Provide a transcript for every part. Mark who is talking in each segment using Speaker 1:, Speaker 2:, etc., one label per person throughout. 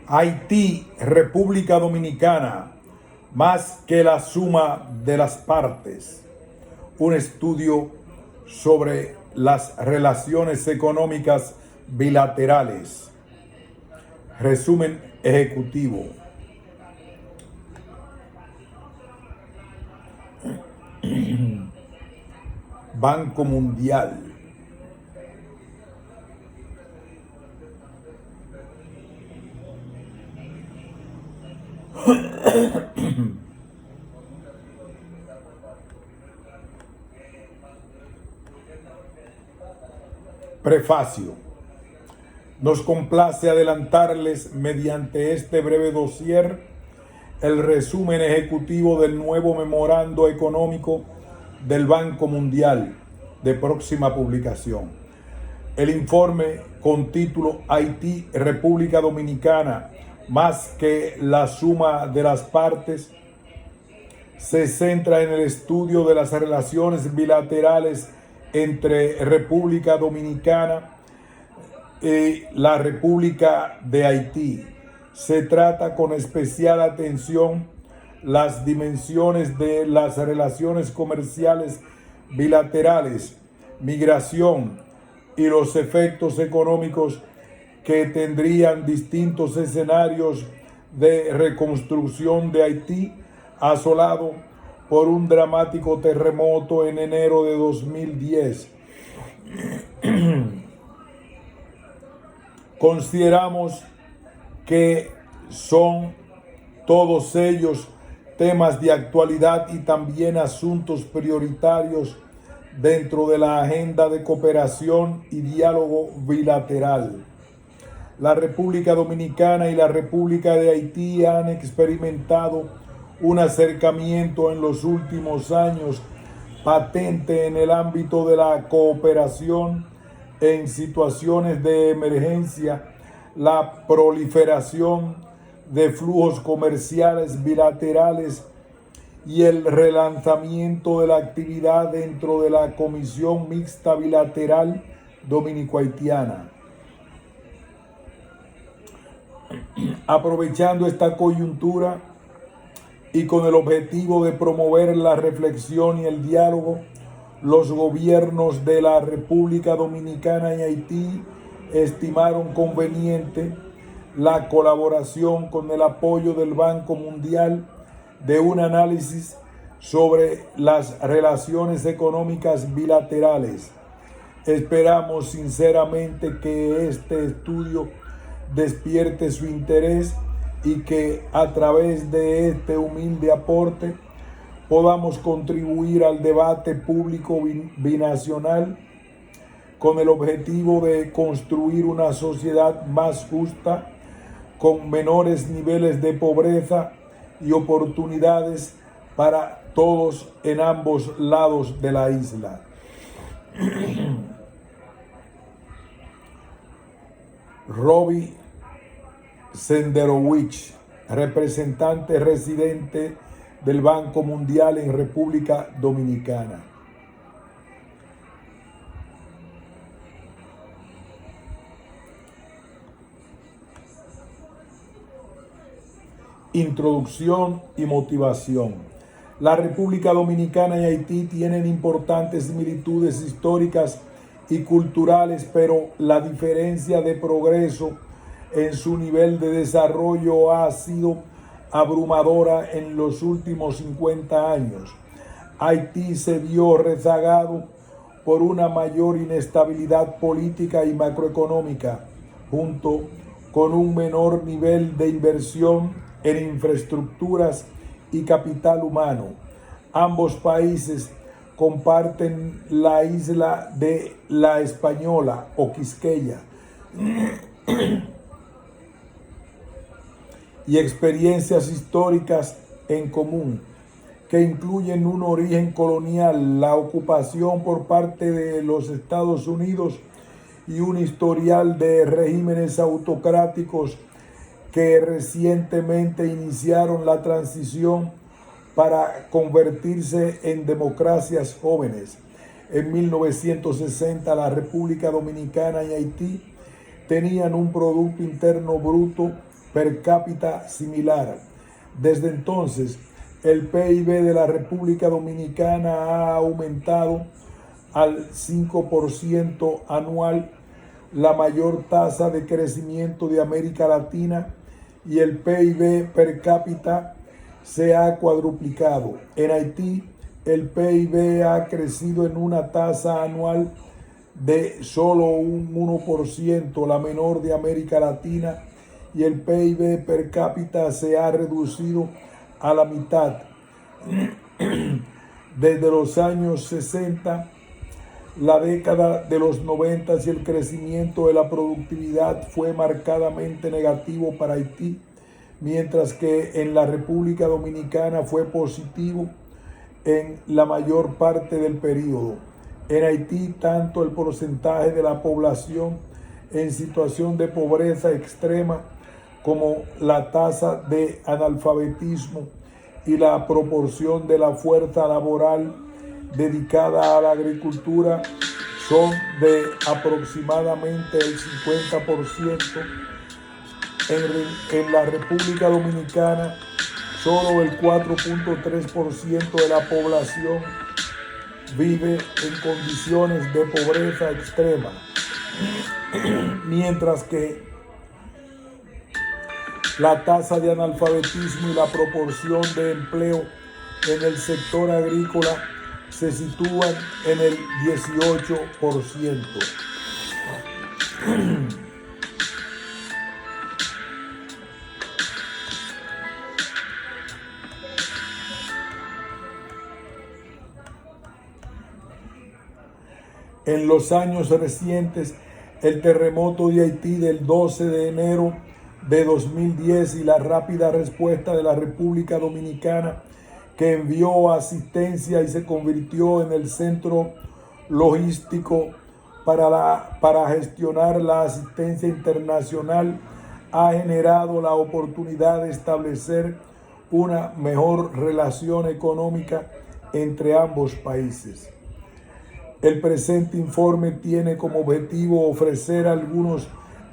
Speaker 1: Haití, República Dominicana, más que la suma de las partes. Un estudio sobre las relaciones económicas bilaterales. Resumen ejecutivo. Banco Mundial. Prefacio. Nos complace adelantarles mediante este breve dossier el resumen ejecutivo del nuevo memorando económico del Banco Mundial de próxima publicación. El informe con título Haití, República Dominicana, más que la suma de las partes, se centra en el estudio de las relaciones bilaterales entre República Dominicana y la República de Haití. Se trata con especial atención las dimensiones de las relaciones comerciales bilaterales, migración y los efectos económicos que tendrían distintos escenarios de reconstrucción de Haití, asolado por un dramático terremoto en enero de 2010. Consideramos que son todos ellos temas de actualidad y también asuntos prioritarios dentro de la agenda de cooperación y diálogo bilateral. La República Dominicana y la República de Haití han experimentado un acercamiento en los últimos años patente en el ámbito de la cooperación en situaciones de emergencia, la proliferación de flujos comerciales bilaterales y el relanzamiento de la actividad dentro de la Comisión Mixta Bilateral Dominico-Haitiana. Aprovechando esta coyuntura y con el objetivo de promover la reflexión y el diálogo, los gobiernos de la República Dominicana y Haití estimaron conveniente la colaboración con el apoyo del Banco Mundial de un análisis sobre las relaciones económicas bilaterales. Esperamos sinceramente que este estudio despierte su interés y que a través de este humilde aporte podamos contribuir al debate público binacional con el objetivo de construir una sociedad más justa, con menores niveles de pobreza y oportunidades para todos en ambos lados de la isla. Robbie Senderowicz, representante residente del Banco Mundial en República Dominicana. Introducción y motivación. La República Dominicana y Haití tienen importantes similitudes históricas y culturales, pero la diferencia de progreso en su nivel de desarrollo ha sido abrumadora en los últimos 50 años. Haití se vio rezagado por una mayor inestabilidad política y macroeconómica, junto con un menor nivel de inversión en infraestructuras y capital humano. Ambos países comparten la isla de La Española o Quisqueya y experiencias históricas en común que incluyen un origen colonial, la ocupación por parte de los Estados Unidos y un historial de regímenes autocráticos que recientemente iniciaron la transición para convertirse en democracias jóvenes. En 1960, la República Dominicana y Haití tenían un Producto Interno Bruto per cápita similar. Desde entonces, el PIB de la República Dominicana ha aumentado al 5% anual, la mayor tasa de crecimiento de América Latina, y el PIB per cápita se ha cuadruplicado. En Haití, el PIB ha crecido en una tasa anual de solo un 1%, la menor de América Latina, y el PIB per cápita se ha reducido a la mitad. Desde los años 60, la década de los 90 y el crecimiento de la productividad fue marcadamente negativo para Haití, mientras que en la República Dominicana fue positivo en la mayor parte del periodo. En Haití, tanto el porcentaje de la población en situación de pobreza extrema como la tasa de analfabetismo y la proporción de la fuerza laboral dedicada a la agricultura son de aproximadamente el 50%. En la República Dominicana, solo el 4.3% de la población vive en condiciones de pobreza extrema, mientras que la tasa de analfabetismo y la proporción de empleo en el sector agrícola se sitúan en el 18%. En los años recientes, el terremoto de Haití del 12 de enero de 2010 y la rápida respuesta de la República Dominicana, que envió asistencia y se convirtió en el centro logístico para gestionar la asistencia internacional, ha generado la oportunidad de establecer una mejor relación económica entre ambos países. El presente informe tiene como objetivo ofrecer algunos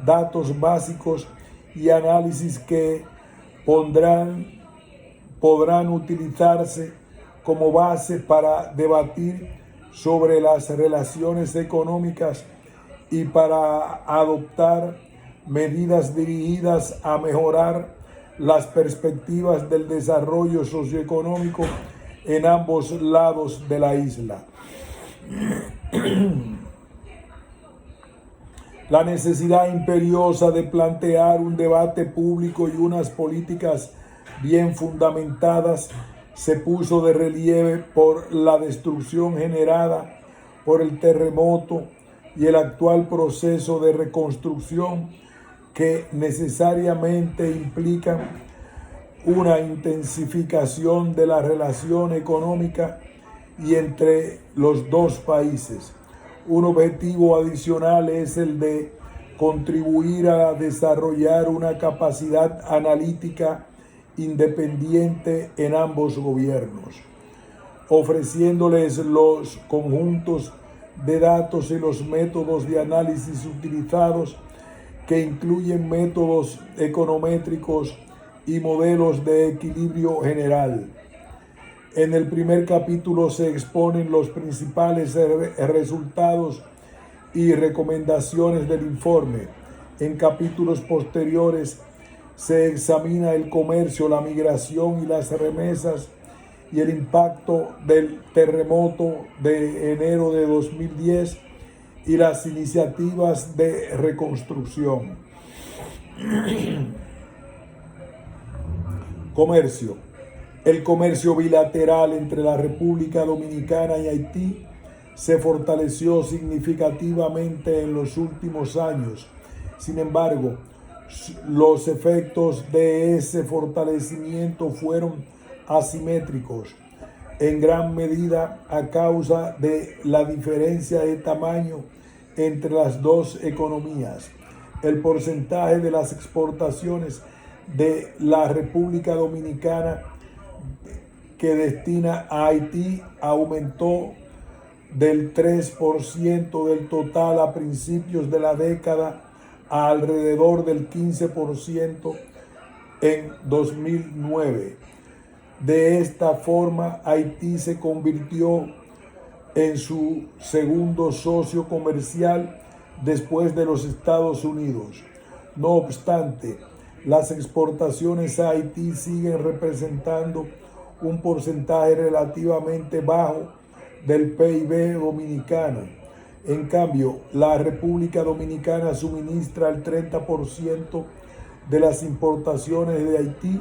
Speaker 1: datos básicos y análisis que podrán utilizarse como base para debatir sobre las relaciones económicas y para adoptar medidas dirigidas a mejorar las perspectivas del desarrollo socioeconómico en ambos lados de la isla. La necesidad imperiosa de plantear un debate público y unas políticas bien fundamentadas se puso de relieve por la destrucción generada por el terremoto y el actual proceso de reconstrucción, que necesariamente implican una intensificación de la relación económica y entre los dos países. Un objetivo adicional es el de contribuir a desarrollar una capacidad analítica independiente en ambos gobiernos, ofreciéndoles los conjuntos de datos y los métodos de análisis utilizados, que incluyen métodos econométricos y modelos de equilibrio general. En el primer capítulo se exponen los principales resultados y recomendaciones del informe. En capítulos posteriores se examina el comercio, la migración y las remesas y el impacto del terremoto de enero de 2010 y las iniciativas de reconstrucción. Comercio. El comercio bilateral entre la República Dominicana y Haití se fortaleció significativamente en los últimos años. Sin embargo, los efectos de ese fortalecimiento fueron asimétricos, en gran medida a causa de la diferencia de tamaño entre las dos economías. El porcentaje de las exportaciones de la República Dominicana que destina a Haití aumentó del 3% del total a principios de la década a alrededor del 15% en 2009. De esta forma, Haití se convirtió en su segundo socio comercial después de los Estados Unidos. No obstante, las exportaciones a Haití siguen representando un porcentaje relativamente bajo del PIB dominicano. En cambio, la República Dominicana suministra el 30% de las importaciones de Haití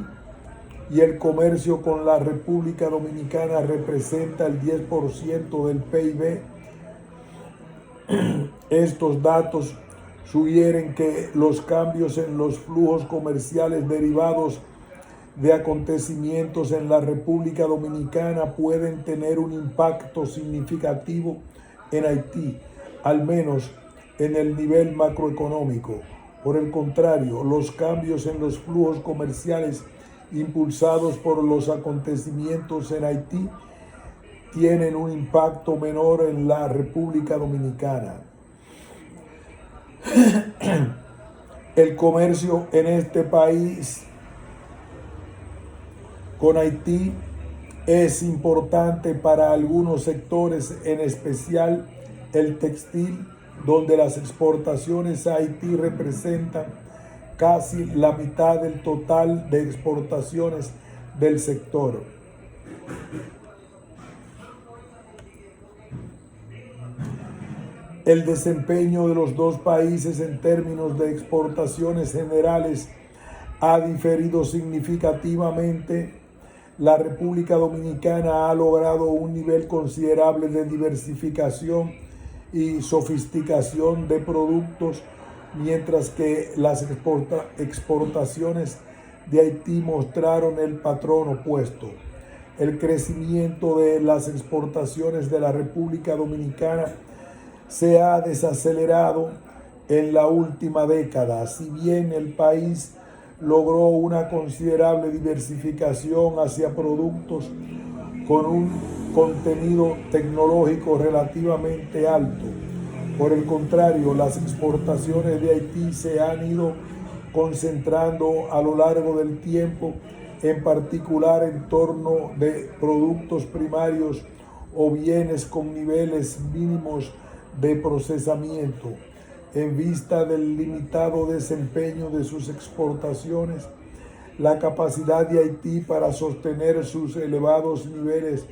Speaker 1: y el comercio con la República Dominicana representa el 10% del PIB. Estos datos sugieren que los cambios en los flujos comerciales derivados de acontecimientos en la República Dominicana pueden tener un impacto significativo en Haití, al menos en el nivel macroeconómico. Por el contrario, los cambios en los flujos comerciales impulsados por los acontecimientos en Haití tienen un impacto menor en la República Dominicana. El comercio en este país con Haití es importante para algunos sectores, en especial el textil, donde las exportaciones a Haití representan casi la mitad del total de exportaciones del sector. El desempeño de los dos países en términos de exportaciones generales ha diferido significativamente. La República Dominicana ha logrado un nivel considerable de diversificación y sofisticación de productos, mientras que las exportaciones de Haití mostraron el patrón opuesto. El crecimiento de las exportaciones de la República Dominicana se ha desacelerado en la última década. Si bien el país logró una considerable diversificación hacia productos con un contenido tecnológico relativamente alto, por el contrario, las exportaciones de Haití se han ido concentrando a lo largo del tiempo, en particular en torno de productos primarios o bienes con niveles mínimos de procesamiento. En vista del limitado desempeño de sus exportaciones, la capacidad de Haití para sostener sus elevados niveles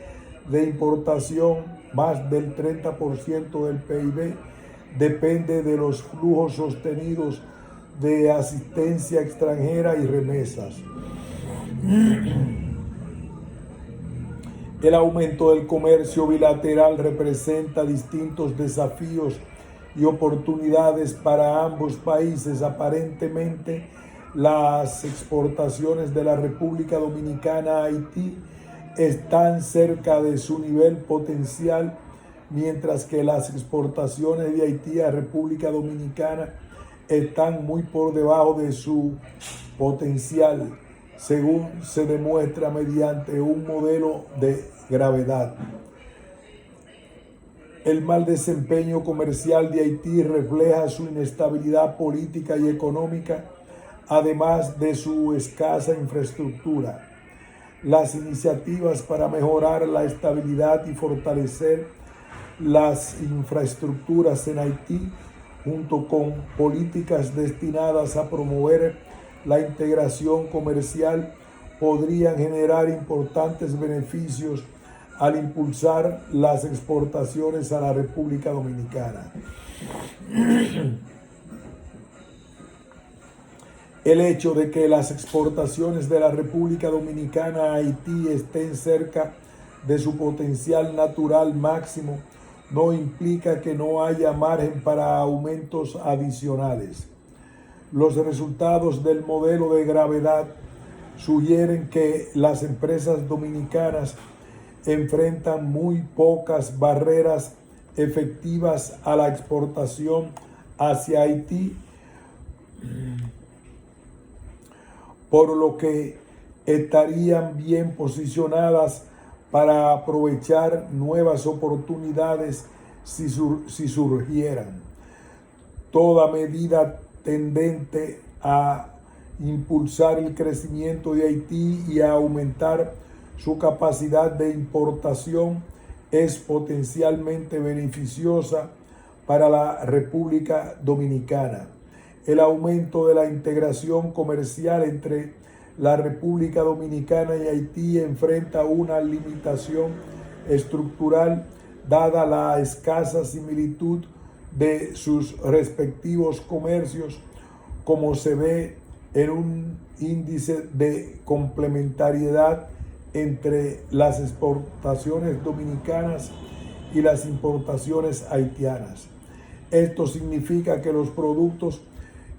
Speaker 1: de importación, más del 30% del PIB, depende de los flujos sostenidos de asistencia extranjera y remesas. El aumento del comercio bilateral representa distintos desafíos y oportunidades para ambos países. Aparentemente, las exportaciones de la República Dominicana a Haití están cerca de su nivel potencial, mientras que las exportaciones de Haití a República Dominicana están muy por debajo de su potencial, según se demuestra mediante un modelo de gravedad. El mal desempeño comercial de Haití refleja su inestabilidad política y económica, además de su escasa infraestructura. Las iniciativas para mejorar la estabilidad y fortalecer las infraestructuras en Haití, junto con políticas destinadas a promover la integración comercial, podrían generar importantes beneficios al impulsar las exportaciones a la República Dominicana. El hecho de que las exportaciones de la República Dominicana a Haití estén cerca de su potencial natural máximo no implica que no haya margen para aumentos adicionales. Los resultados del modelo de gravedad sugieren que las empresas dominicanas enfrentan muy pocas barreras efectivas a la exportación hacia Haití, por lo que estarían bien posicionadas para aprovechar nuevas oportunidades si surgieran. Toda medida tendente a impulsar el crecimiento de Haití y a aumentar su capacidad de importación es potencialmente beneficiosa para la República Dominicana. El aumento de la integración comercial entre la República Dominicana y Haití enfrenta una limitación estructural dada la escasa similitud de sus respectivos comercios, como se ve en un índice de complementariedad entre las exportaciones dominicanas y las importaciones haitianas. Esto significa que los productos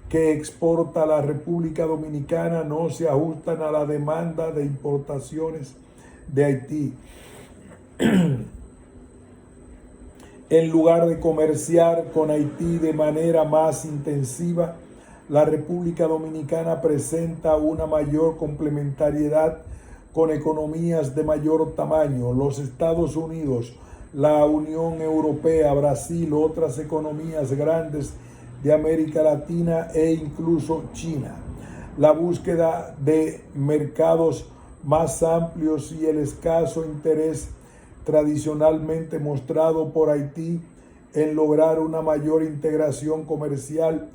Speaker 1: que exporta la República Dominicana no se ajustan a la demanda de importaciones de Haití. En lugar de comerciar con Haití de manera más intensiva, la República Dominicana presenta una mayor complementariedad con economías de mayor tamaño. Los Estados Unidos, la Unión Europea, Brasil, otras economías grandes de América Latina e incluso China. La búsqueda de mercados más amplios y el escaso interés tradicionalmente mostrado por Haití en lograr una mayor integración comercial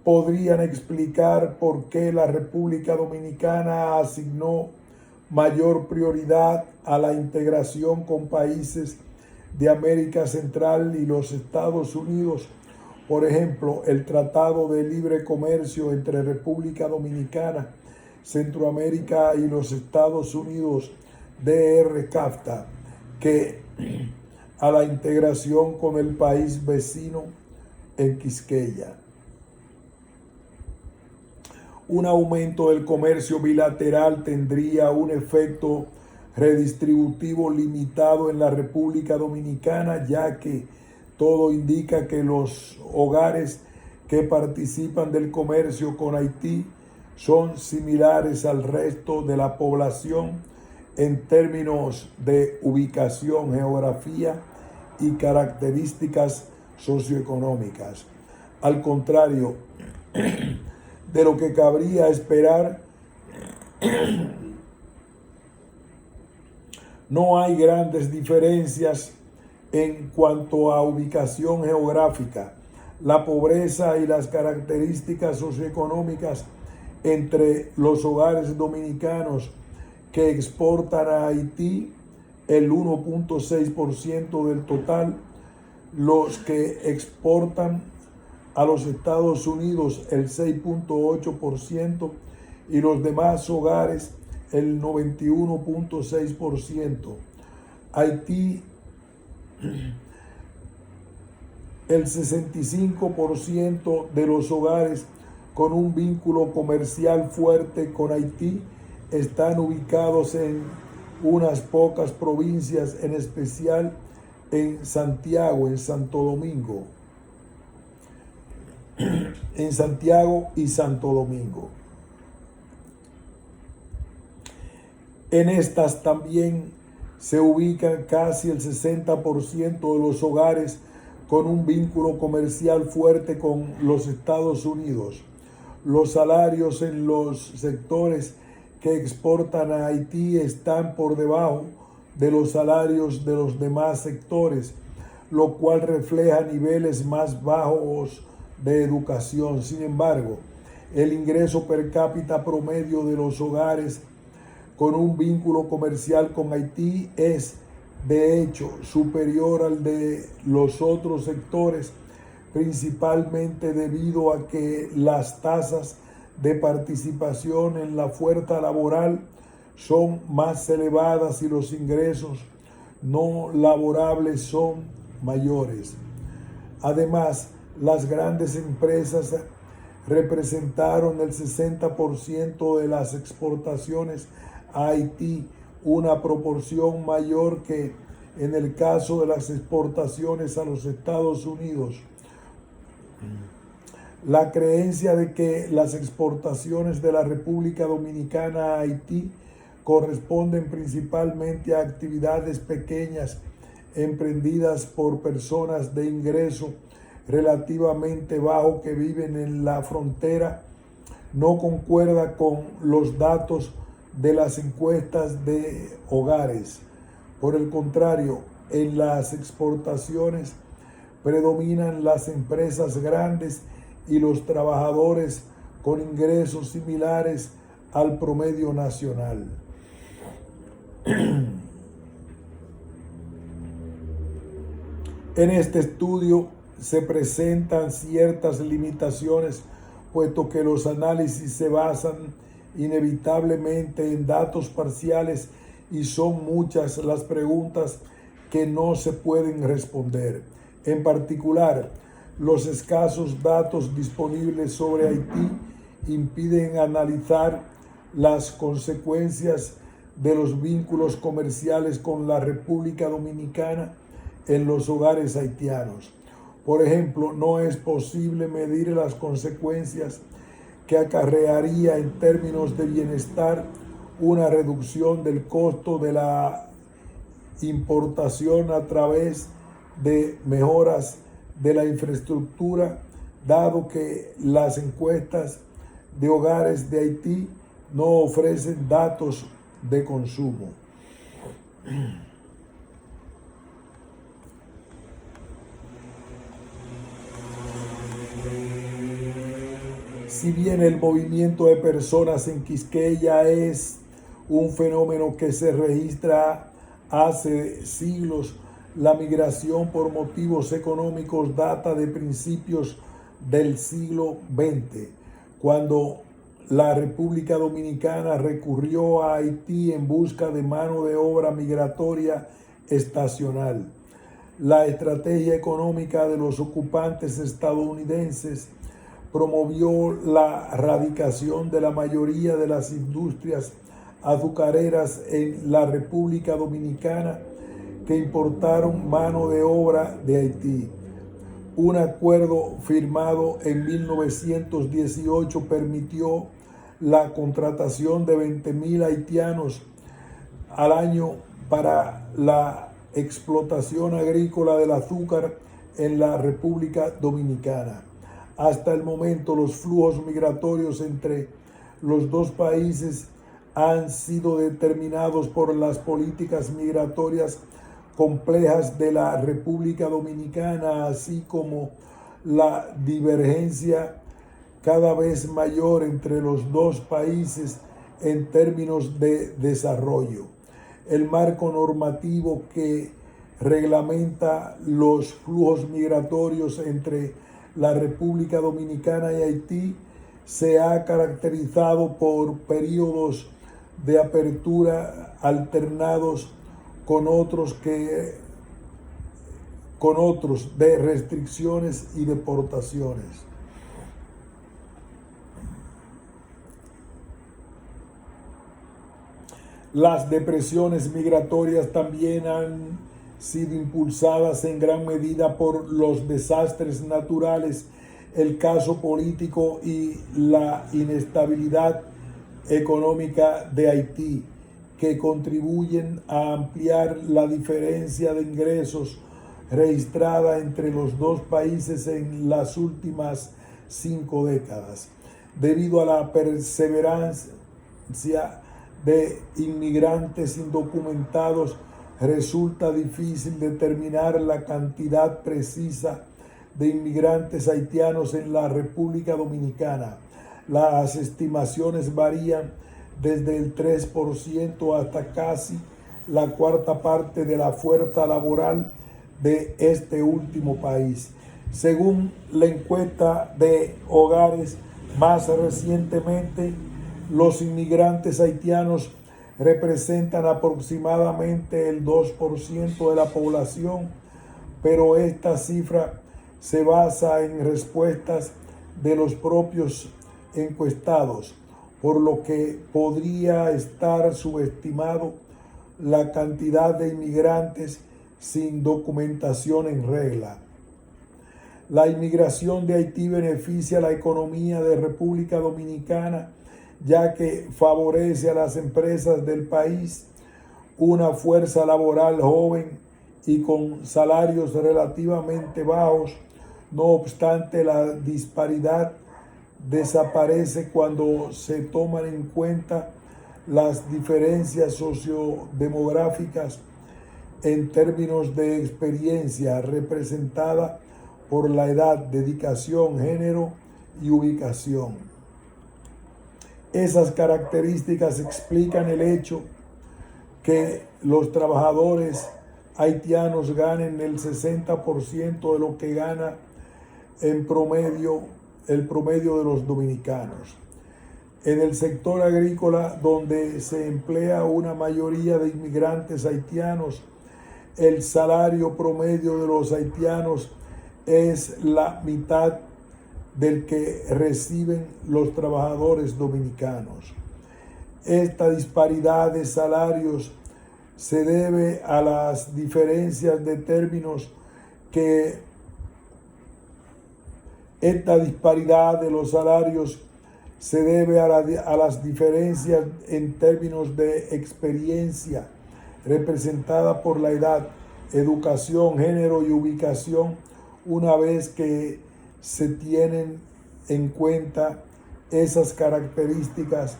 Speaker 1: podrían explicar por qué la República Dominicana asignó mayor prioridad a la integración con países de América Central y los Estados Unidos. Por ejemplo, el Tratado de Libre Comercio entre República Dominicana, Centroamérica y los Estados Unidos, DR-CAFTA, que a la integración con el país vecino en Quisqueya. Un aumento del comercio bilateral tendría un efecto redistributivo limitado en la República Dominicana, ya que todo indica que los hogares que participan del comercio con Haití son similares al resto de la población en términos de ubicación, geografía y características socioeconómicas. Al contrario de lo que cabría esperar, no hay grandes diferencias en cuanto a ubicación geográfica. La pobreza y las características socioeconómicas entre los hogares dominicanos que exportan a Haití, el 1.6% del total, los que exportan a los Estados Unidos el 6.8% y los demás hogares el 91.6%. Haití, el 65% de los hogares con un vínculo comercial fuerte con Haití están ubicados en unas pocas provincias, en especial en Santiago, en Santo Domingo. En Santiago y Santo Domingo. En estas también se ubican casi el 60% de los hogares con un vínculo comercial fuerte con los Estados Unidos. Los salarios en los sectores que exportan a Haití están por debajo de los salarios de los demás sectores, lo cual refleja niveles más bajos de educación. Sin embargo, el ingreso per cápita promedio de los hogares con un vínculo comercial con Haití es, de hecho, superior al de los otros sectores, principalmente debido a que las tasas de participación en la fuerza laboral son más elevadas y los ingresos no laborables son mayores. Además, las grandes empresas representaron el 60% de las exportaciones a Haití, una proporción mayor que en el caso de las exportaciones a los Estados Unidos. La creencia de que las exportaciones de la República Dominicana a Haití corresponden principalmente a actividades pequeñas emprendidas por personas de ingreso relativamente bajo que viven en la frontera no concuerda con los datos de las encuestas de hogares. Por el contrario, en las exportaciones predominan las empresas grandes y los trabajadores con ingresos similares al promedio nacional. En este estudio se presentan ciertas limitaciones, puesto que los análisis se basan inevitablemente en datos parciales y son muchas las preguntas que no se pueden responder. En particular, los escasos datos disponibles sobre Haití impiden analizar las consecuencias de los vínculos comerciales con la República Dominicana en los hogares haitianos. Por ejemplo, no es posible medir las consecuencias que acarrearía en términos de bienestar una reducción del costo de la importación a través de mejoras de la infraestructura, dado que las encuestas de hogares de Haití no ofrecen datos de consumo. Si bien el movimiento de personas en Quisqueya es un fenómeno que se registra hace siglos, la migración por motivos económicos data de principios del siglo XX, cuando la República Dominicana recurrió a Haití en busca de mano de obra migratoria estacional. La estrategia económica de los ocupantes estadounidenses promovió la radicación de la mayoría de las industrias azucareras en la República Dominicana, que importaron mano de obra de Haití. Un acuerdo firmado en 1918 permitió la contratación de 20,000 haitianos al año para la explotación agrícola del azúcar en la República Dominicana. Hasta el momento, los flujos migratorios entre los dos países han sido determinados por las políticas migratorias complejas de la República Dominicana, así como la divergencia cada vez mayor entre los dos países en términos de desarrollo. El marco normativo que reglamenta los flujos migratorios entre la República Dominicana y Haití se ha caracterizado por periodos de apertura alternados con otros de restricciones y deportaciones. Las depresiones migratorias también han sido impulsadas en gran medida por los desastres naturales, el caso político y la inestabilidad económica de Haití, que contribuyen a ampliar la diferencia de ingresos registrada entre los dos países en las últimas 5 décadas. Debido a la perseverancia de inmigrantes indocumentados, resulta difícil determinar la cantidad precisa de inmigrantes haitianos en la República Dominicana. Las estimaciones varían desde el 3% hasta casi la cuarta parte de la fuerza laboral de este último país. Según la encuesta de hogares más recientemente, los inmigrantes haitianos representan aproximadamente el 2% de la población, pero esta cifra se basa en respuestas de los propios encuestados, por lo que podría estar subestimado la cantidad de inmigrantes sin documentación en regla. La inmigración de Haití beneficia a la economía de República Dominicana, ya que favorece a las empresas del país una fuerza laboral joven y con salarios relativamente bajos. No obstante, la disparidad desaparece cuando se toman en cuenta las diferencias sociodemográficas en términos de experiencia representada por la edad, dedicación, género y ubicación. Esas características explican el hecho que los trabajadores haitianos ganen el 60% de lo que gana en promedio el promedio de los dominicanos. En el sector agrícola, donde se emplea una mayoría de inmigrantes haitianos, el salario promedio de los haitianos es la mitad del que reciben los trabajadores dominicanos. Esta disparidad de salarios se debe a las diferencias de términos que esta disparidad de los salarios se debe a las diferencias en términos de experiencia representada por la edad, educación, género y ubicación. Una vez que se tienen en cuenta esas características,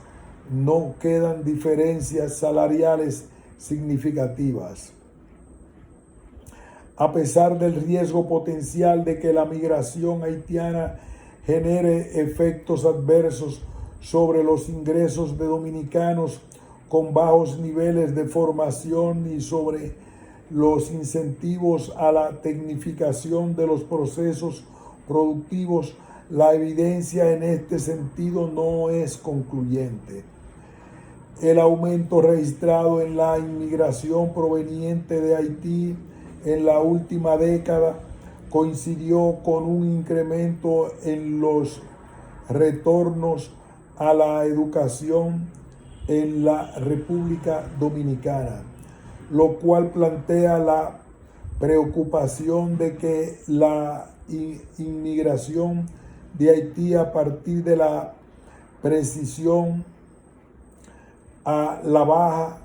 Speaker 1: no quedan diferencias salariales significativas. A pesar del riesgo potencial de que la migración haitiana genere efectos adversos sobre los ingresos de dominicanos con bajos niveles de formación y sobre los incentivos a la tecnificación de los procesos productivos, la evidencia en este sentido no es concluyente. El aumento registrado en la inmigración proveniente de Haití en la última década coincidió con un incremento en los retornos a la educación en la República Dominicana, lo cual plantea la preocupación de que la inmigración de Haití a partir de la precisión a la baja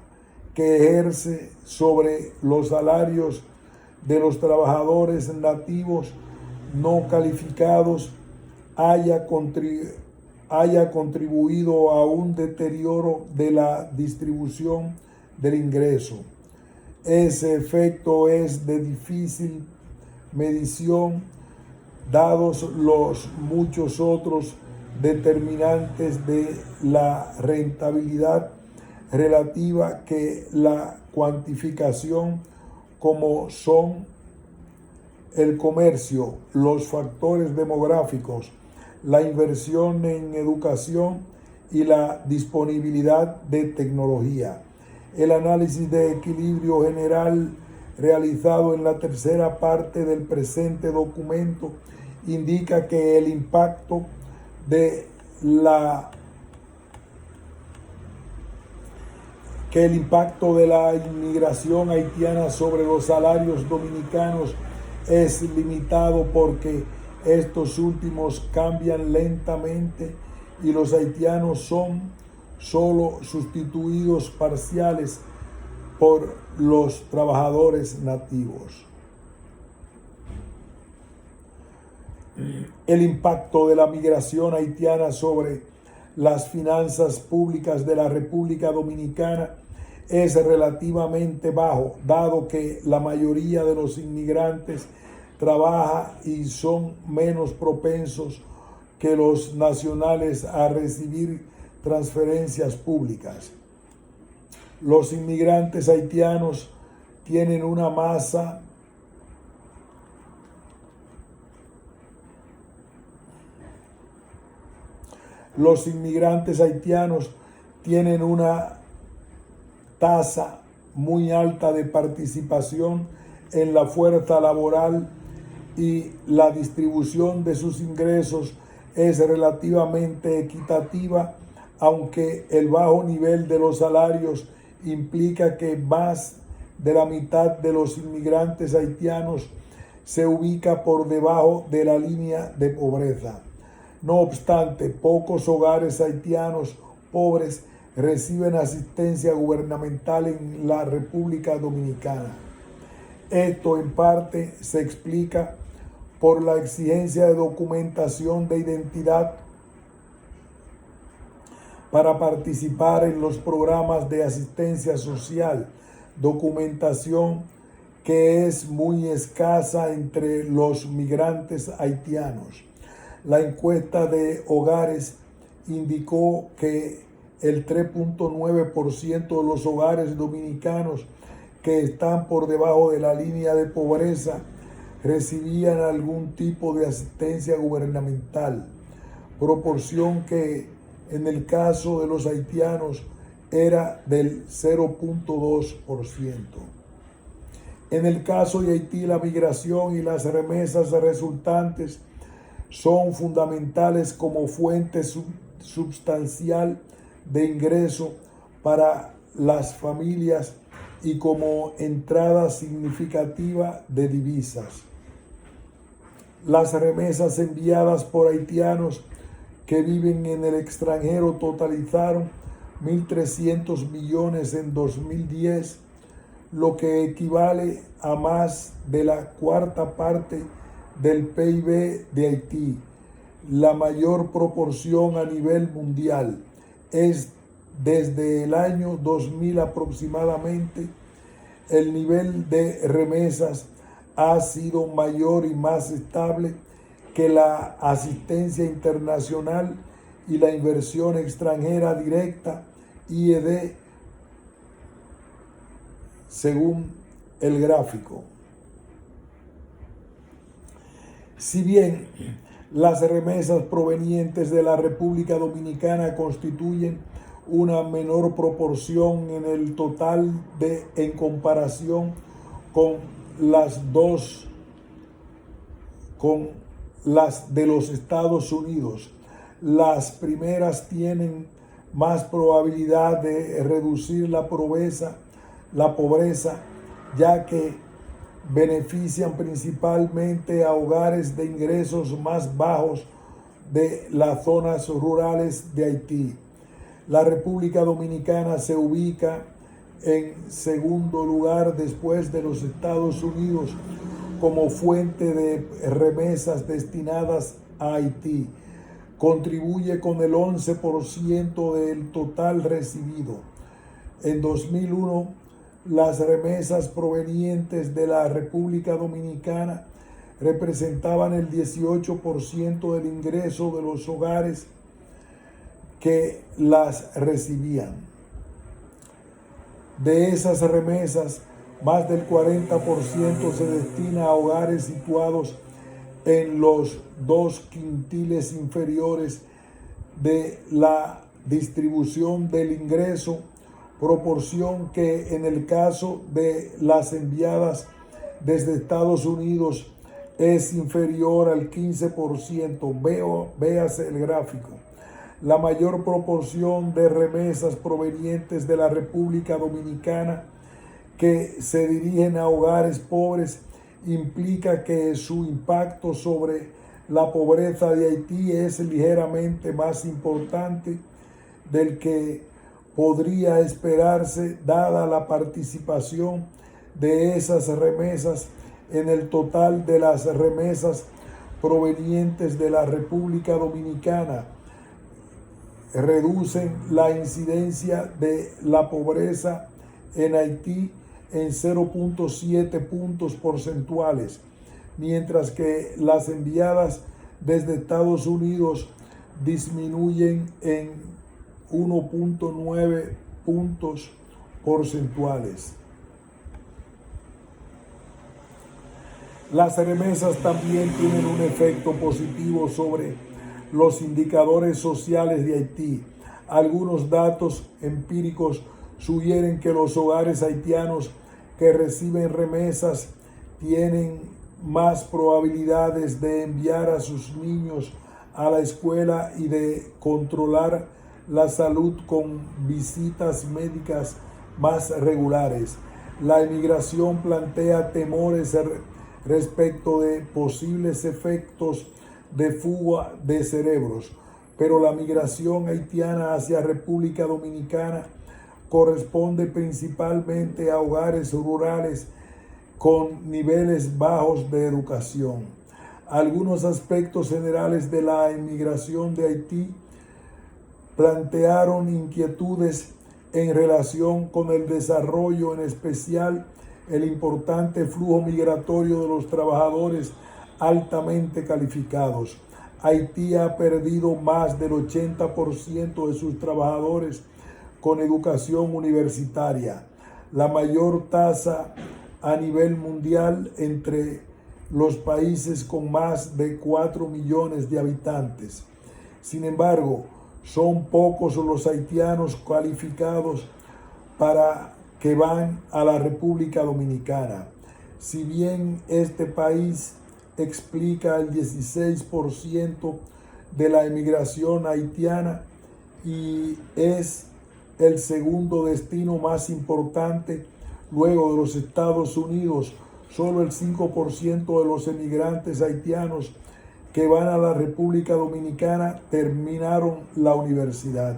Speaker 1: que ejerce sobre los salarios de los trabajadores nativos no calificados haya contribuido a un deterioro de la distribución del ingreso. Ese efecto es de difícil medición, dados los muchos otros determinantes de la rentabilidad relativa que la cuantificación, como son el comercio, los factores demográficos, la inversión en educación y la disponibilidad de tecnología. El análisis de equilibrio general realizado en la tercera parte del presente documento indica que el impacto de la inmigración haitiana sobre los salarios dominicanos es limitado porque estos últimos cambian lentamente y los haitianos son solo sustituidos parciales por los trabajadores nativos. El impacto de la migración haitiana sobre las finanzas públicas de la República Dominicana es relativamente bajo, dado que la mayoría de los inmigrantes trabaja y son menos propensos que los nacionales a recibir transferencias públicas. Los inmigrantes haitianos tienen una masa tasa muy alta de participación en la fuerza laboral y la distribución de sus ingresos es relativamente equitativa, aunque el bajo nivel de los salarios implica que más de la mitad de los inmigrantes haitianos se ubica por debajo de la línea de pobreza. No obstante, pocos hogares haitianos pobres reciben asistencia gubernamental en la República Dominicana. Esto en parte se explica por la exigencia de documentación de identidad para participar en los programas de asistencia social, documentación que es muy escasa entre los migrantes haitianos. La encuesta de hogares indicó que el 3.9% de los hogares dominicanos que están por debajo de la línea de pobreza recibían algún tipo de asistencia gubernamental, proporción que en el caso de los haitianos era del 0.2%. En el caso de Haití, la migración y las remesas resultantes son fundamentales como fuente sustancial de ingreso para las familias y como entrada significativa de divisas. Las remesas enviadas por haitianos que viven en el extranjero totalizaron 1.300 millones en 2010, lo que equivale a más de la cuarta parte del PIB de Haití, la mayor proporción a nivel mundial. Es desde el año 2000 aproximadamente. El nivel de remesas ha sido mayor y más estable que la asistencia internacional y la inversión extranjera directa, IED, según el gráfico. Si bien las remesas provenientes de la República Dominicana constituyen una menor proporción en el total en comparación con las de los Estados Unidos, las primeras tienen más probabilidad de reducir la pobreza, ya que benefician principalmente a hogares de ingresos más bajos de las zonas rurales de Haití. La República Dominicana se ubica en segundo lugar después de los Estados Unidos como fuente de remesas destinadas a Haití. Contribuye con el 11% del total recibido. En 2001, las remesas provenientes de la República Dominicana representaban el 18% del ingreso de los hogares que las recibían. De esas remesas, más del 40% se destina a hogares situados en los 2 quintiles inferiores de la distribución del ingreso, proporción que en el caso de las enviadas desde Estados Unidos es inferior al 15%. Véase el gráfico. La mayor proporción de remesas provenientes de la República Dominicana que se dirigen a hogares pobres implica que su impacto sobre la pobreza de Haití es ligeramente más importante del que podría esperarse dada la participación de esas remesas en el total de las remesas provenientes de la República Dominicana. Reducen la incidencia de la pobreza en Haití en 0.7 puntos porcentuales, mientras que las enviadas desde Estados Unidos disminuyen en 1.9 puntos porcentuales. Las remesas también tienen un efecto positivo sobre los indicadores sociales de Haití. Algunos datos empíricos sugieren que los hogares haitianos que reciben remesas tienen más probabilidades de enviar a sus niños a la escuela y de controlar la salud con visitas médicas más regulares. La emigración plantea temores respecto de posibles efectos de fuga de cerebros, pero la migración haitiana hacia República Dominicana corresponde principalmente a hogares rurales con niveles bajos de educación. Algunos aspectos generales de la inmigración de Haití plantearon inquietudes en relación con el desarrollo, en especial el importante flujo migratorio de los trabajadores altamente calificados. Haití ha perdido más del 80% de sus trabajadores con educación universitaria, la mayor tasa a nivel mundial entre los países con más de 4 millones de habitantes. Sin embargo, son pocos los haitianos calificados para que van a la República Dominicana. Si bien este país explica el 16% de la emigración haitiana y es el segundo destino más importante luego de los Estados Unidos, solo el 5% de los emigrantes haitianos que van a la República Dominicana terminaron la universidad.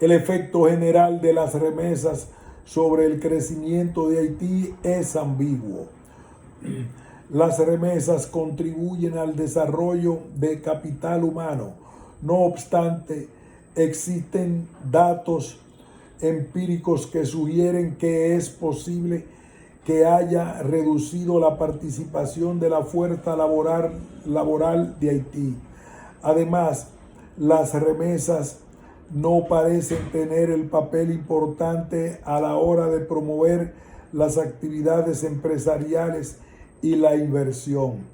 Speaker 1: El efecto general de las remesas sobre el crecimiento de Haití es ambiguo. Las remesas contribuyen al desarrollo de capital humano. No obstante, existen datos empíricos que sugieren que es posible que haya reducido la participación de la fuerza laboral de Haití. Además, las remesas no parecen tener el papel importante a la hora de promover las actividades empresariales y la inversión.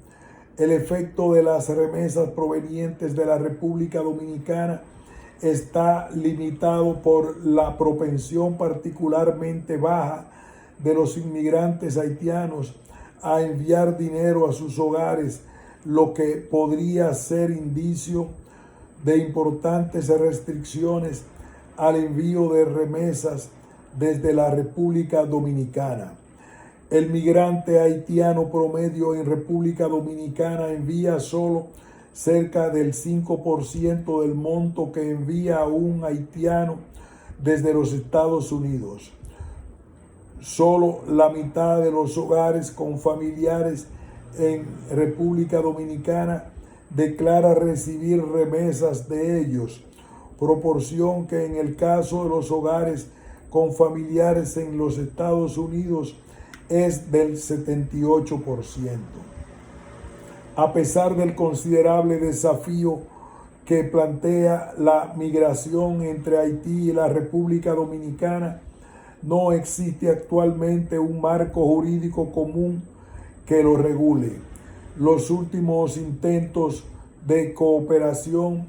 Speaker 1: El efecto de las remesas provenientes de la República Dominicana está limitado por la propensión particularmente baja de los inmigrantes haitianos a enviar dinero a sus hogares, lo que podría ser indicio de importantes restricciones al envío de remesas desde la República Dominicana. El migrante haitiano promedio en República Dominicana envía solo cerca del 5% del monto que envía un haitiano desde los Estados Unidos. Solo la mitad de los hogares con familiares en República Dominicana declara recibir remesas de ellos, proporción que en el caso de los hogares con familiares en los Estados Unidos es del 78%. A pesar del considerable desafío que plantea la migración entre Haití y la República Dominicana, no existe actualmente un marco jurídico común que lo regule. Los últimos intentos de cooperación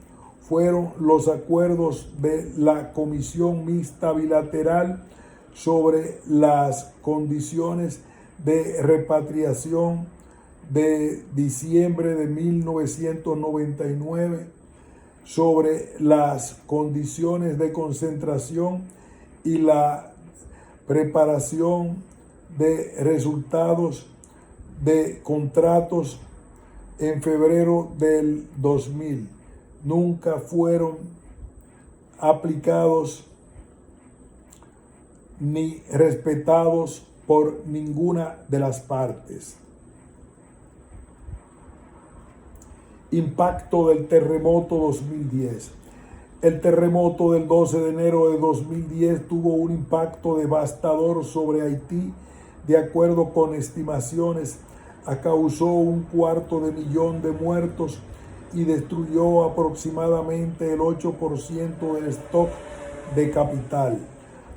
Speaker 1: fueron los acuerdos de la Comisión Mixta Bilateral sobre las condiciones de repatriación de diciembre de 1999, sobre las condiciones de concentración y la preparación de resultados de contratos en febrero del 2000. Nunca fueron aplicados ni respetados por ninguna de las partes. Impacto del terremoto 2010. El terremoto del 12 de enero de 2010 tuvo un impacto devastador sobre Haití. De acuerdo con estimaciones, causó 250,000 de muertos y destruyó aproximadamente el 8% del stock de capital.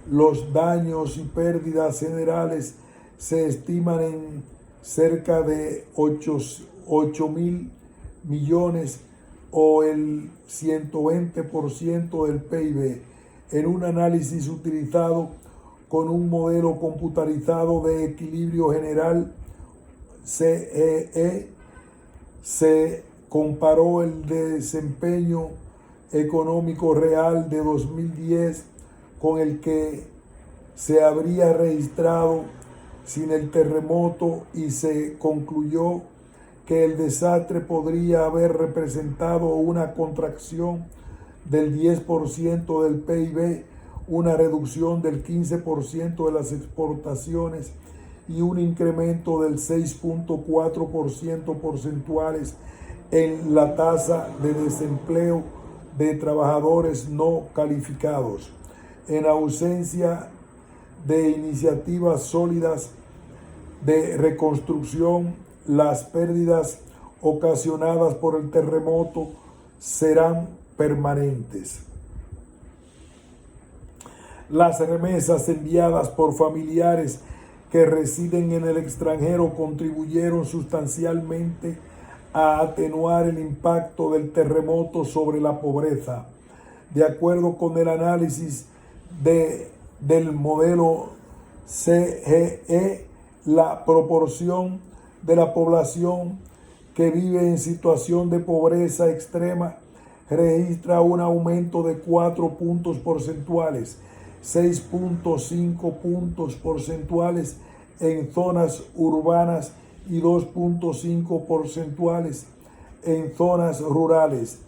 Speaker 1: Los daños y pérdidas generales se estiman en cerca de 8,000 millones o el 120% del PIB. En un análisis utilizado con un modelo computarizado de equilibrio general, CEE, se comparó el desempeño económico real de 2010 con el que se habría registrado sin el terremoto y se concluyó que el desastre podría haber representado una contracción del 10% del PIB, una reducción del 15% de las exportaciones y un incremento del 6.4% porcentuales en la tasa de desempleo de trabajadores no calificados. En ausencia de iniciativas sólidas de reconstrucción, las pérdidas ocasionadas por el terremoto serán permanentes. Las remesas enviadas por familiares que residen en el extranjero contribuyeron sustancialmente a atenuar el impacto del terremoto sobre la pobreza. De acuerdo con el análisis del modelo CGE, la proporción de la población que vive en situación de pobreza extrema registra un aumento de 4 puntos porcentuales, 6.5 puntos porcentuales en zonas urbanas y 2.5 porcentuales en zonas rurales.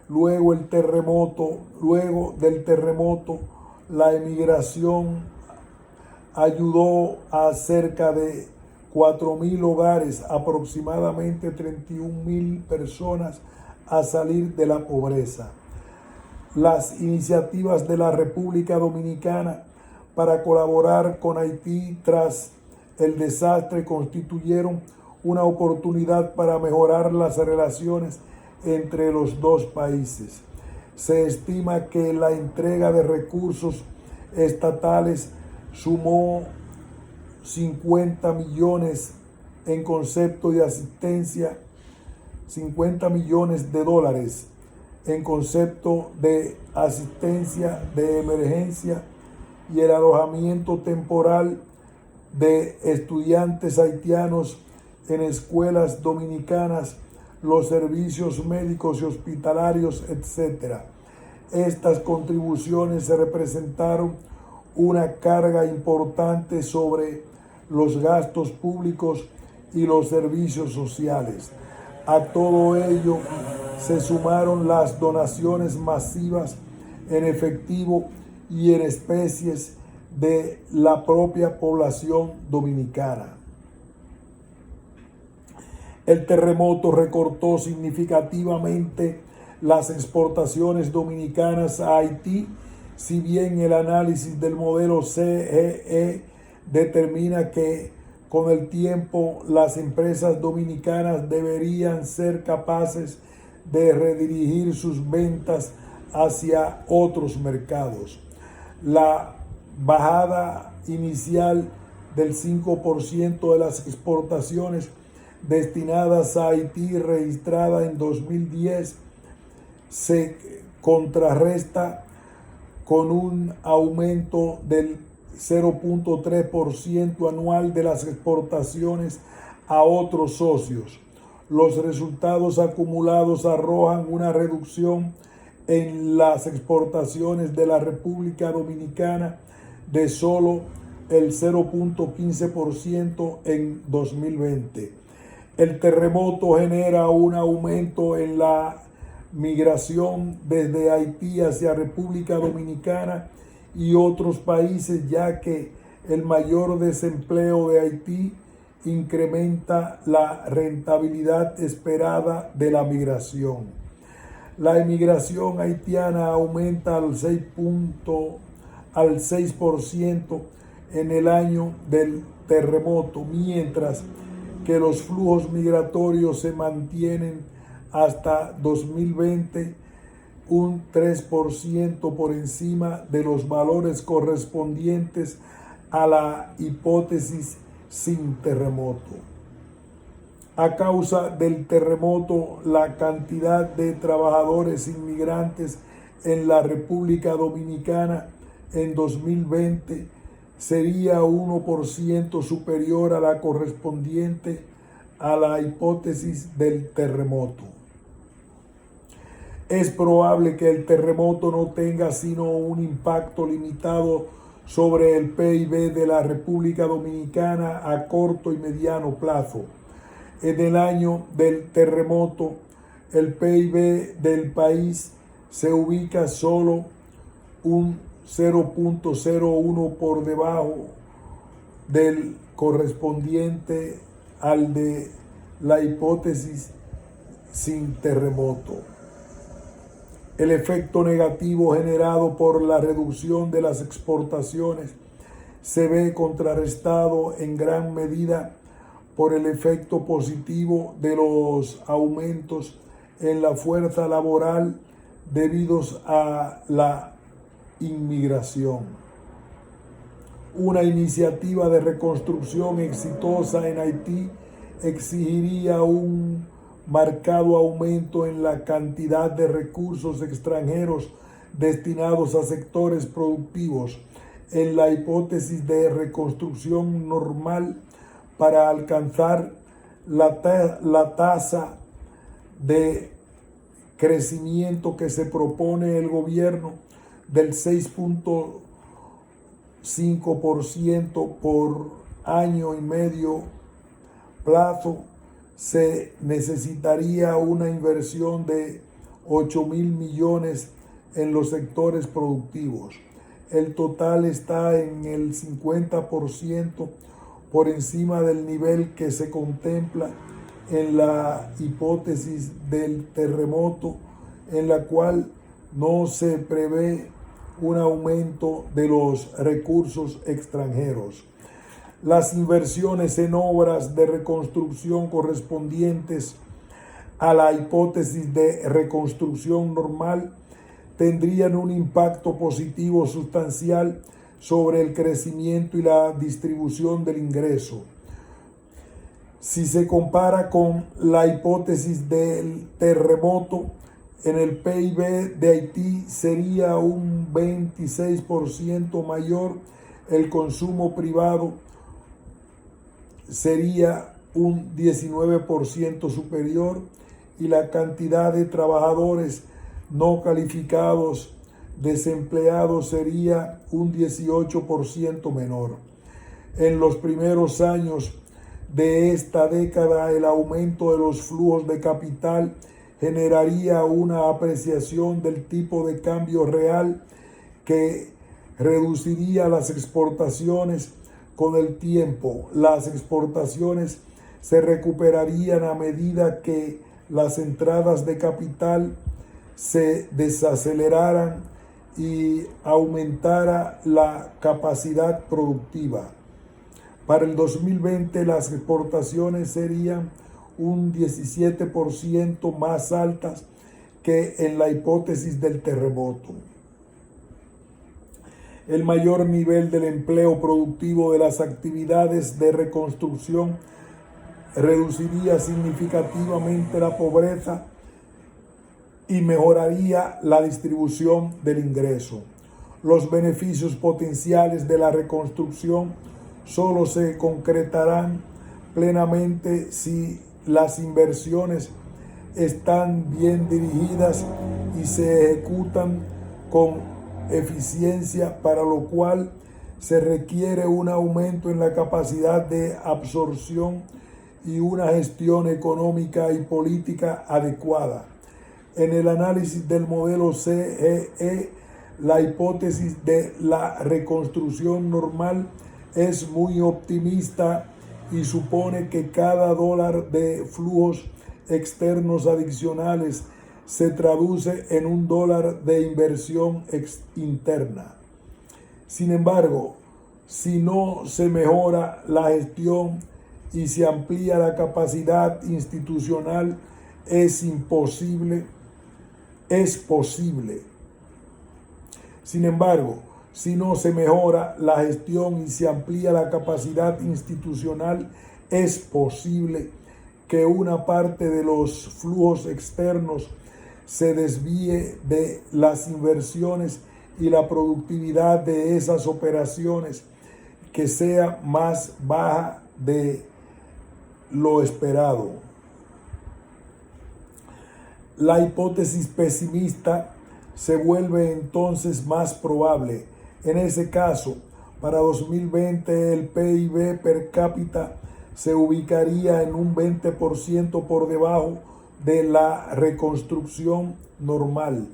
Speaker 1: Luego del terremoto, la emigración ayudó a cerca de 4.000 hogares, aproximadamente 31.000 personas, a salir de la pobreza. Las iniciativas de la República Dominicana para colaborar con Haití tras el desastre constituyeron una oportunidad para mejorar las relaciones entre los dos países. Se estima que la entrega de recursos estatales sumó 50 millones en concepto de asistencia, 50 millones de dólares en concepto de asistencia de emergencia y el alojamiento temporal de estudiantes haitianos en escuelas dominicanas, los servicios médicos y hospitalarios, etc. Estas contribuciones representaron una carga importante sobre los gastos públicos y los servicios sociales. A todo ello se sumaron las donaciones masivas en efectivo y en especies de la propia población dominicana. El terremoto recortó significativamente las exportaciones dominicanas a Haití, si bien el análisis del modelo CGE determina que con el tiempo las empresas dominicanas deberían ser capaces de redirigir sus ventas hacia otros mercados. La bajada inicial del 5% de las exportaciones destinadas a Haití registrada en 2010 se contrarresta con un aumento del 0.3% anual de las exportaciones a otros socios. Los resultados acumulados arrojan una reducción en las exportaciones de la República Dominicana de solo el 0.15% en 2020. El terremoto genera un aumento en la migración desde Haití hacia República Dominicana y otros países, ya que el mayor desempleo de Haití incrementa la rentabilidad esperada de la migración. La emigración haitiana aumenta al 6% en el año del terremoto, mientras que los flujos migratorios se mantienen hasta 2020 un 3% por encima de los valores correspondientes a la hipótesis sin terremoto. A causa del terremoto, la cantidad de trabajadores inmigrantes en la República Dominicana en 2020 sería 1% superior a la correspondiente a la hipótesis del terremoto. Es probable que el terremoto no tenga sino un impacto limitado sobre el PIB de la República Dominicana a corto y mediano plazo. En el año del terremoto, el PIB del país se ubica solo un 0.01 por debajo del correspondiente al de la hipótesis sin terremoto. El efecto negativo generado por la reducción de las exportaciones se ve contrarrestado en gran medida por el efecto positivo de los aumentos en la fuerza laboral debidos a la inmigración. Una iniciativa de reconstrucción exitosa en Haití exigiría un marcado aumento en la cantidad de recursos extranjeros destinados a sectores productivos. En la hipótesis de reconstrucción normal, para alcanzar la tasa de crecimiento que se propone el gobierno del 6.5% por año y medio plazo, se necesitaría una inversión de 8.000 millones en los sectores productivos. El total está en el 50% por encima del nivel que se contempla en la hipótesis del terremoto, en la cual no se prevé un aumento de los recursos extranjeros. Las inversiones en obras de reconstrucción correspondientes a la hipótesis de reconstrucción normal tendrían un impacto positivo sustancial sobre el crecimiento y la distribución del ingreso. Si se compara con la hipótesis del terremoto, en el PIB de Haití sería un 26% mayor, el consumo privado sería un 19% superior y la cantidad de trabajadores no calificados desempleados sería un 18% menor. En los primeros años de esta década, el aumento de los flujos de capital generaría una apreciación del tipo de cambio real que reduciría las exportaciones con el tiempo. Las exportaciones se recuperarían a medida que las entradas de capital se desaceleraran y aumentara la capacidad productiva. Para el 2020 las exportaciones serían un 17% más altas que en la hipótesis del terremoto. El mayor nivel del empleo productivo de las actividades de reconstrucción reduciría significativamente la pobreza y mejoraría la distribución del ingreso. Los beneficios potenciales de la reconstrucción solo se concretarán plenamente si las inversiones están bien dirigidas y se ejecutan con eficiencia, para lo cual se requiere un aumento en la capacidad de absorción y una gestión económica y política adecuada. En el análisis del modelo CGE, la hipótesis de la reconstrucción normal es muy optimista y supone que cada dólar de flujos externos adicionales se traduce en un dólar de inversión interna. Sin embargo, si no se mejora la gestión y se amplía la capacidad institucional, es posible. Sin embargo, si no se mejora la gestión y se amplía la capacidad institucional, es posible que una parte de los flujos externos se desvíe de las inversiones y la productividad de esas operaciones que sea más baja de lo esperado. La hipótesis pesimista se vuelve entonces más probable. En ese caso, para 2020 el PIB per cápita se ubicaría en un 20% por debajo de la reconstrucción normal,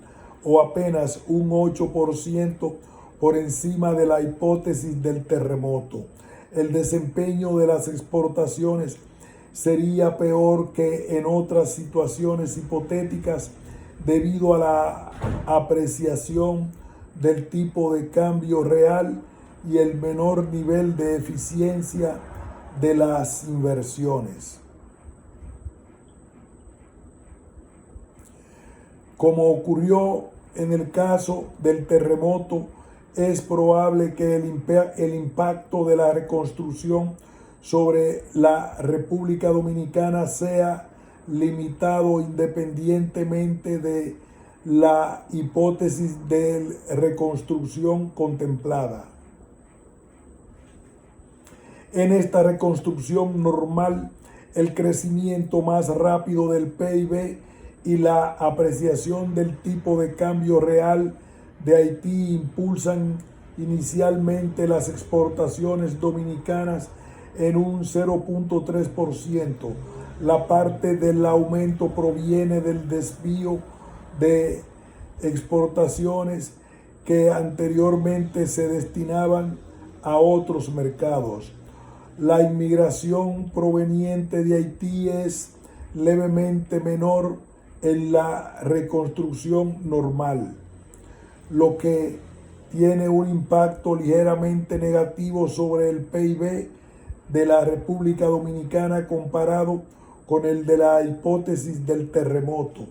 Speaker 1: o apenas un 8% por encima de la hipótesis del terremoto. El desempeño de las exportaciones sería peor que en otras situaciones hipotéticas debido a la apreciación del tipo de cambio real y el menor nivel de eficiencia de las inversiones. Como ocurrió en el caso del terremoto, es probable que el impacto de la reconstrucción sobre la República Dominicana sea limitado independientemente de la hipótesis de reconstrucción contemplada. En esta reconstrucción normal, el crecimiento más rápido del PIB y la apreciación del tipo de cambio real de Haití impulsan inicialmente las exportaciones dominicanas en un 0.3%. La parte del aumento proviene del desvío de exportaciones que anteriormente se destinaban a otros mercados. La inmigración proveniente de Haití es levemente menor en la reconstrucción normal, lo que tiene un impacto ligeramente negativo sobre el PIB de la República Dominicana comparado con el de la hipótesis del terremoto,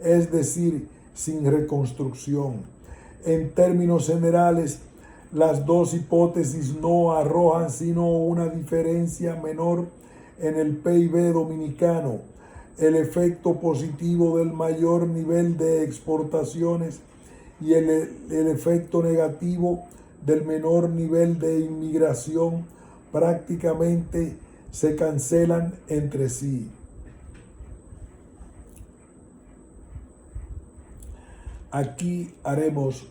Speaker 1: es decir, sin reconstrucción. En términos generales, las dos hipótesis no arrojan sino una diferencia menor en el PIB dominicano, el efecto positivo del mayor nivel de exportaciones y el efecto negativo del menor nivel de inmigración prácticamente se cancelan entre sí. Aquí haremos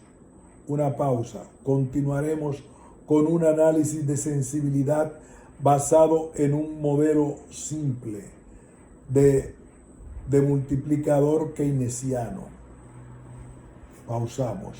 Speaker 1: una pausa. Continuaremos con un análisis de sensibilidad basado en un modelo simple de multiplicador keynesiano. Pausamos.